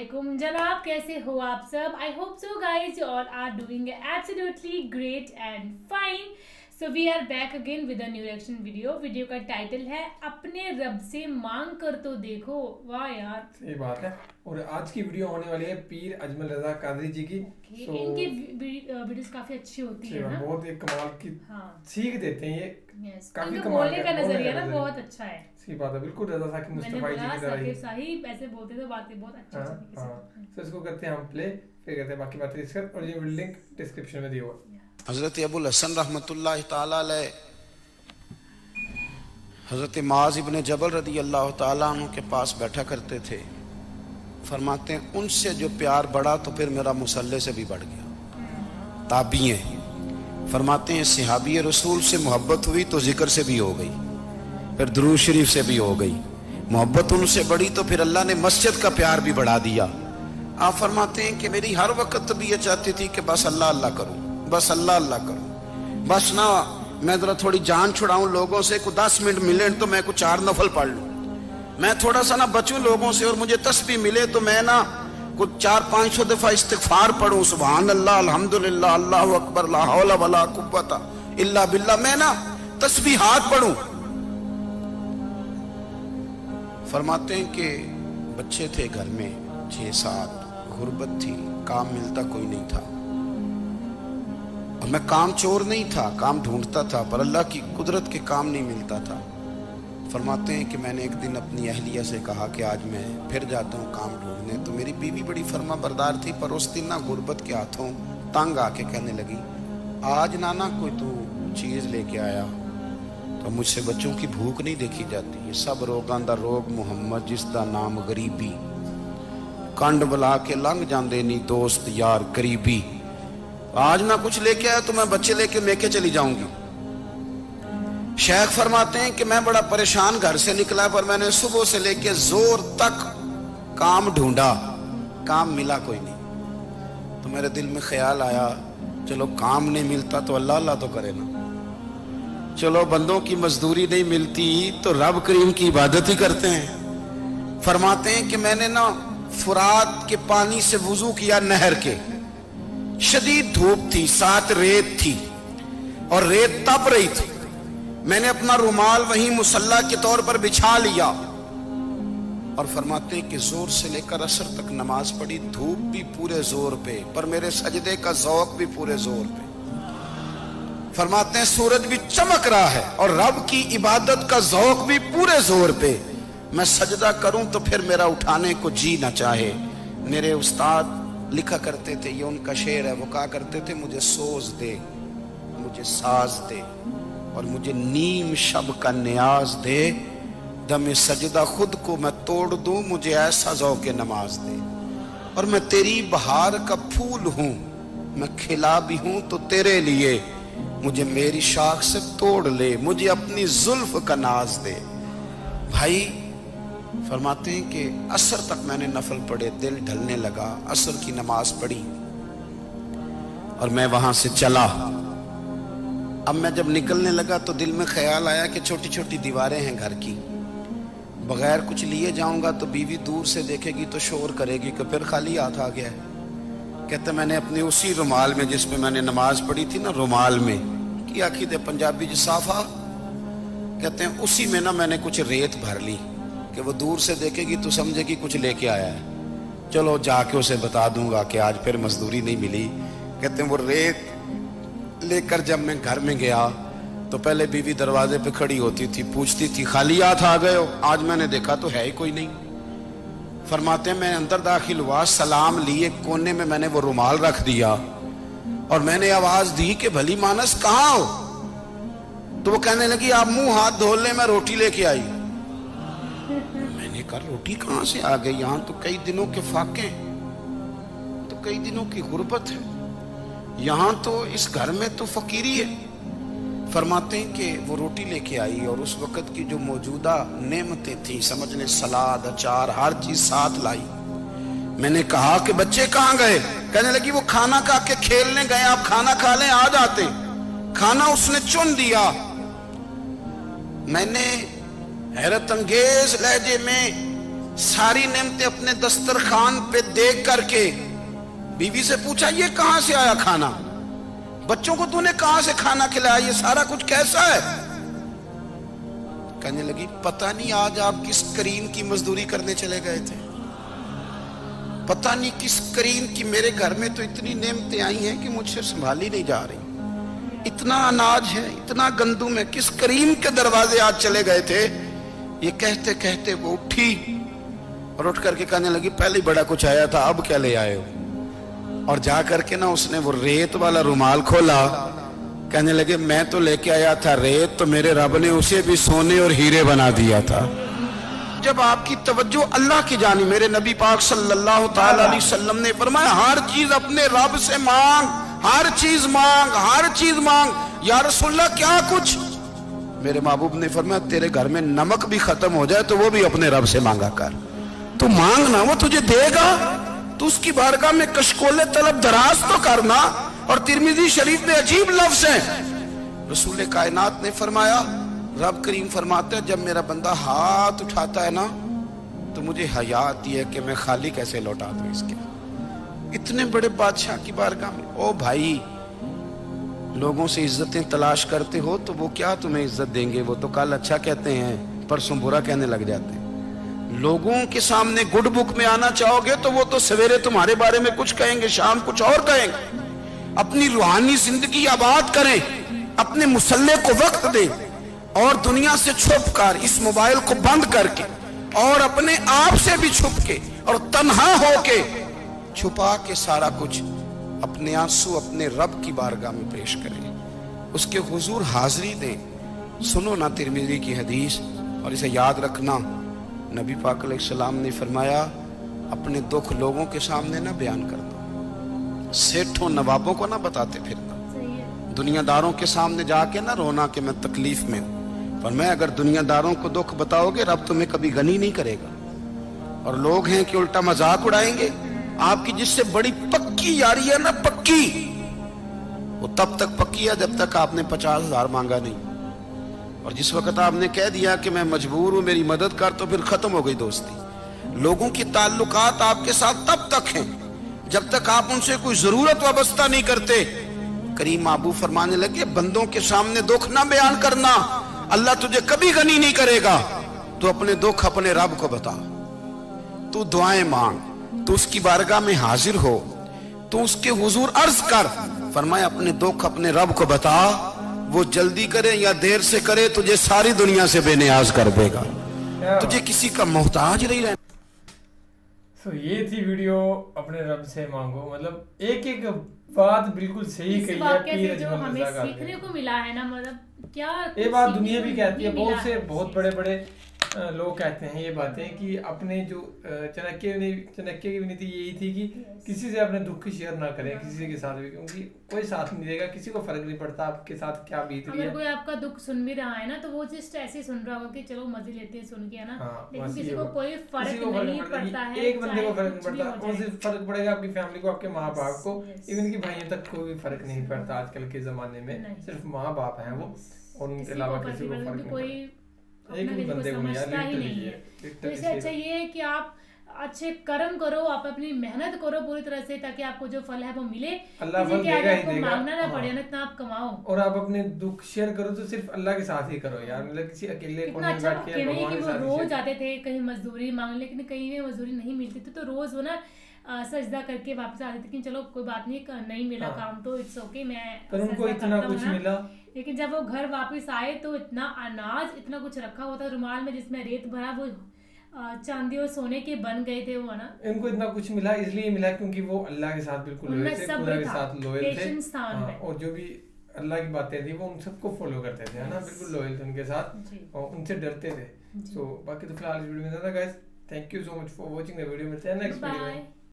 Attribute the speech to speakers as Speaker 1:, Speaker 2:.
Speaker 1: Assalamualaikum जनाब, कैसे हो आप सब? I hope so guys, you all are doing absolutely great and fine. So we are back again with a new reaction video. Video का title है अपने रब से मांग कर तो देखो। वाह यार, सही
Speaker 2: बात है। और आज की वीडियो होने वाली है पीर अजमल रजा कादरी जी की।
Speaker 1: इनकी वीडियोस काफी अच्छी होती है ना,
Speaker 2: बहुत एक कमाल की सीख देते हैं ये।
Speaker 1: काफी बोलने का नजरिया ना बहुत अच्छा है।
Speaker 2: सही बात है, बिल्कुल रजा साकिब मुस्तफा जी की तरह ही
Speaker 1: साहिब ऐसे बोलते थे, बातें बहुत अच्छी
Speaker 2: थी। तो इसको करते हैं हम प्ले, फिर करते हैं बाकी बातें डिस्कस, और ये लिंक डिस्क्रिप्शन में दिया हुआ है।
Speaker 3: हज़रत अबुल हसन रहमतुल्लाह ताला अलैह हज़रत माज़ इब्न जबल रदी अल्लाह ताला अन्हु के पास बैठा करते थे। फरमाते हैं उनसे जो प्यार बढ़ा तो फिर मेरा मुसल्ले से भी बढ़ गया। ताबी हैं, फरमाते हैं सहाबी रसूल से मोहब्बत हुई तो जिक्र से भी हो गई, फिर दुरूद शरीफ से भी हो गई। मोहब्बत उनसे बढ़ी तो फिर अल्लाह ने मस्जिद का प्यार भी बढ़ा दिया। आप फरमाते हैं कि मेरी हर वक्त तबीयत चाहती थी कि बस अल्लाह अल्लाह करूं, बस अल्लाह अल्लाह करूं, बस ना मैं जरा थोड़ी जान छुड़ाऊं लोगों से, कुछ 10 मिनट मिले तो मैं कुछ 4 नफल पढ़ लूं, मैं थोड़ा सा ना बचूं लोगों से, और मुझे तस्बीह मिले तो मैं ना कुछ 400-500 दफा इस्तिगफार पढ़ूं, सुभान अल्लाह, अल्हम्दुलिल्लाह, अल्लाहु अकबर, ला हौला वला कुव्वता इल्ला बिल्लाह, मैं ना तस्बीहात पढ़ूं। फरमाते हैं कि बच्चे थे घर में 6-7, गुर्बत थी, काम मिलता कोई नहीं था, और मैं काम चोर नहीं था, काम ढूंढता था, पर अल्लाह की कुदरत के काम नहीं मिलता था। फरमाते हैं कि मैंने एक दिन अपनी अहलिया से कहा कि आज मैं फिर जाता हूँ काम ढूंढने, तो मेरी बीवी बड़ी फर्मा बरदार थी, पर उस दिन ना गुर्बत के हाथों तंग आके कहने लगी, आज नाना कोई तू चीज़ लेके आया, तो मुझसे बच्चों की भूख नहीं देखी जाती। ये सब रोगां दा रोग मुहम्मद जिसदा नाम गरीबी, कंड बुला के लंघ जाते नहीं दोस्त यार गरीबी, आज ना कुछ लेके आया तो मैं बच्चे लेके मेके चली जाऊंगी। शेख फरमाते हैं कि मैं बड़ा परेशान घर से निकला, पर मैंने सुबह से लेके जोर तक काम ढूंढा, काम मिला कोई नहीं। तो मेरे दिल में ख्याल आया, चलो काम नहीं मिलता तो अल्लाह अल्लाह तो करे ना, चलो बंदों की मजदूरी नहीं मिलती तो रब करीम की इबादत ही करते हैं। फरमाते हैं कि मैंने ना फुरात के पानी से वुजू किया, नहर के, शदीद धूप थी, साथ रेत थी और रेत तप रही थी। मैंने अपना रुमाल वहीं मुसल्ला के तौर पर बिछा लिया, और फरमाते हैं कि जोर से लेकर असर तक नमाज पढ़ी, धूप भी पूरे जोर पे, पर मेरे सजदे का ज़ौक़ भी पूरे जोर पे। फरमाते हैं सूरज भी चमक रहा है और रब की इबादत का ज़ौक़ भी पूरे जोर पे। मैं सजदा करूं तो फिर मेरा उठाने को जी ना चाहे। मेरे उस्ताद लिखा करते थे, ये उनका शेर है, वो कहा करते थे, मुझे सोज दे, मुझे साज दे, और मुझे नीम शब का न्याज दे, दम सजदा खुद को मैं तोड़ दूं, मुझे ऐसा ज़ौक़े नमाज दे। और मैं तेरी बहार का फूल हूं, मैं खिला भी हूं तो तेरे लिए, मुझे मेरी शाख से तोड़ ले, मुझे अपनी जुल्फ का नाज दे। भाई फरमाते हैं कि असर तक मैंने नफल पढ़े, दिल ढलने लगा, असर की नमाज पढ़ी और मैं वहां से चला। अब मैं जब निकलने लगा तो दिल में ख्याल आया कि छोटी छोटी दीवारें हैं घर की, बगैर कुछ लिए जाऊंगा तो बीवी दूर से देखेगी तो शोर करेगी कि फिर खाली हाथ आ गया है। कहते मैंने अपने उसी रुमाल में जिसमें मैंने नमाज पढ़ी थी ना, रुमाल में की आखी दे पंजाबी जी साफा, कहते हैं उसी में ना मैंने कुछ रेत भर ली कि वो दूर से देखेगी तो समझेगी कुछ लेके आया है, चलो जाके उसे बता दूंगा कि आज फिर मजदूरी नहीं मिली। कहते हैं वो रेत लेकर जब मैं घर में गया तो पहले बीवी दरवाजे पे खड़ी होती थी, पूछती थी खाली हाथ आ गए हो, आज मैंने देखा तो है ही कोई नहीं। फरमाते हैं मैं अंदर दाखिल हुआ, सलाम लिए, कोने में मैंने वो रुमाल रख दिया और मैंने आवाज दी कि भली मानस कहाँ हो, तो वो कहने लगी आप मुंह हाथ धो ले, मैं रोटी लेके आई। मैंने कहा रोटी कहां से आ गई, यहां तो कई दिनों के फाके, तो कई दिनों की गुर्बत है, यहां तो इस घर में तो फकीरी है। फरमाते हैं कि वो रोटी लेके आई और उस वक्त की जो मौजूदा नेमतें थी, समझ लें सलाद, अचार, हर चीज साथ लाई। मैंने कहा कि बच्चे कहाँ गए, कहने लगी वो खाना खा के खेलने गए, आप खाना खा लें आ जाते। खाना उसने चुन दिया। मैंने हैरत अंगेज लहजे में सारी नेमतें अपने दस्तरखान पे देख करके बीवी से पूछा, ये कहां से आया खाना, बच्चों को तूने कहां से खाना खिलाया, ये सारा कुछ कैसा है? कहने लगी, पता नहीं आज आप किस करीम की मजदूरी करने चले गए थे, पता नहीं किस करीम की, मेरे घर में तो इतनी नेमतें आई हैं कि मुझसे संभाली नहीं जा रही, इतना अनाज है, इतना गंदुम है, किस करीम के दरवाजे आज चले गए थे? ये कहते कहते वो उठी और उठ करके कहने लगी, पहले ही बड़ा कुछ आया था, अब क्या ले आए हो? और जा करके ना उसने वो रेत वाला रुमाल खोला, कहने लगे, मैं तो लेके आया था रेत, तो मेरे रब ने उसे भी सोने और हीरे बना दिया था। जब आपकी तवज्जो अल्लाह की जानी, मेरे नबी पाक सल्लल्लाहु ताला अलैहि वसल्लम ने फरमाया, हर चीज अपने रब से मांग, हर चीज मांग, हर चीज मांग। या रसूलल्लाह क्या कुछ? मेरे महबूब ने फरमाया, तेरे घर में नमक भी खत्म हो जाए तो वो भी अपने रब से मांगा कर, तू मांगना, वो तुझे देगा, तू उसकी बारगाह में कशकोले तलब दराज तो करना। और तिरमिजी शरीफ में अजीब लफ्ज है, रसूल कायनात ने फरमाया, रब करीम फरमाते हैं, जब मेरा बंदा हाथ उठाता है ना तो मुझे हया आती है कि मैं खाली कैसे लौटा दूं इसके। इतने बड़े बादशाह की बारगाह में, ओ भाई, लोगों से इज्जतें तलाश करते हो तो वो क्या तुम्हें इज्जत देंगे? वो तो कल अच्छा कहते हैं, परसों बुरा कहने लग जाते हैं। लोगों के सामने गुड बुक में आना चाहोगे तो वो तो सवेरे तुम्हारे बारे में कुछ कहेंगे, शाम कुछ और कहेंगे। अपनी रूहानी जिंदगी आबाद करें, अपने मुसल्ले को वक्त दें और दुनिया से छुप कर, इस मोबाइल को बंद करके और अपने आप से भी छुप के और तन्हा होके छुपा के सारा कुछ अपने आंसू अपने रब की बारगाह में पेश करें, उसके हुजूर हाजिरी दें। सुनो ना तिरमिज़ी की हदीस और इसे याद रखना, नबी पाक अलैहिस्सलाम ने फरमाया, अपने दुख लोगों के सामने ना बयान कर दो, सेठों नवाबों को ना बताते फिरना, दुनियादारों के सामने जाके ना रोना कि मैं तकलीफ में हूं। पर मैं अगर दुनियादारों को दुख बताओगे, रब तुम्हें कभी गनी नहीं करेगा। और लोग हैं कि उल्टा मजाक उड़ाएंगे आपकी, जिससे बड़ी पक्की यारी है ना, पक्की, वो तब तक पक्की है जब तक आपने 50,000 मांगा नहीं। और जिस वक्त आपने कह दिया कि मैं मजबूर हूं, मेरी मदद कर, तो फिर खत्म हो गई दोस्ती। लोगों की ताल्लुकात आपके साथ तब तक हैं जब तक आप उनसे कोई जरूरत वाबस्ता नहीं करते। करीम महबूब फरमाने लगे, बंदों के सामने दुख ना बयान करना, अल्लाह तुझे कभी गनी नहीं करेगा। तो अपने दुख अपने रब को बता, तू दुआएं मांग, तू उसकी बारगाह में हाजिर हो, तू उसके हुजूर अर्ज कर। फरमाया, अपने दुख अपने रब को बता, वो जल्दी करे या देर से करे, तुझे सारी दुनिया से बेनियाज कर देगा, तुझे किसी का मोहताज नहीं रहना।
Speaker 2: तो ये थी वीडियो, अपने रब से मांगो, मतलब एक एक बात बिल्कुल सही कही है। पीर
Speaker 1: जो हमें सीखने को मिला है ना, मतलब क्या
Speaker 2: ये बात दुनिया भी कहती है, बहुत से बहुत बड़े बड़े लोग कहते हैं ये बातें कि अपने जो चाणक्य की नीति यही थी कि किसी से अपने दुख की शेयर ना करें किसी के साथ भी, क्योंकि कोई साथ नहीं देगा, किसी को फर्क नहीं पड़ता आपके साथ क्या बीत रही है।
Speaker 1: अगर कोई आपका दुख सुन भी रहा है ना, तो वो जस्ट ऐसे ही सुन रहा होगा कि चलो मजे लेते हैं सुन के, है ना। लेकिन किसी को कोई फर्क नहीं पड़ता है,
Speaker 2: एक बंदे को फर्क नहीं पड़ता, उनसे फर्क पड़ेगा आपकी फैमिली को, आपके माँ बाप को, इवन की भाइयों तक कोई फर्क नहीं पड़ता आजकल के जमाने में। सिर्फ माँ बाप हैं वो, और उनके अलावा किसी को फर्क नहीं पड़ता, एक भी बंदे को
Speaker 1: समझता ही नहीं है। तो इससे अच्छा ये है कि आप अच्छे कर्म करो, आप अपनी मेहनत करो पूरी तरह से, ताकि आपको जो फल है वो मिले,
Speaker 2: अल्लाह फल देगा ही देगा,
Speaker 1: मांगना ना पड़े ना, इतना आप कमाओ।
Speaker 2: और आप अपने दुख शेयर करो तो सिर्फ अल्लाह के साथ ही करो यार, मतलब किसी अकेले को नहीं बैठ के।
Speaker 1: नहीं कि वो रोज जाते थे कहीं मजदूरी मांगने, लेकिन कहीं में मजदूरी नहीं मिलती थी तो रोज वो ना सजदा करके वापस आते थे कि चलो कोई बात नहीं मिला काम तो इट्स ओके, मैं
Speaker 2: पर उनको इतना कुछ मिला।
Speaker 1: लेकिन जब वो घर वापस आए तो इतना अनाज, इतना कुछ रखा हुआ था रुमाल में जिसमें रेत भरा, वो चांदी और सोने के बन गए थे वो ना।
Speaker 2: इनको इतना कुछ मिला इसलिए मिला क्योंकि वो अल्लाह के साथ बिल्कुल लॉयल थे, खुदा के साथ लॉयल थे, और जो भी अल्लाह की बातें थी वो उन सबको फॉलो करते थे, है ना, बिल्कुल लॉयल थे उनके साथ और उनसे डरते थे। सो बाकी तो फिलहाल इस वीडियो में था guys, thank you so much for watching the video, मिलते हैं नेक्स्ट वीडियो में।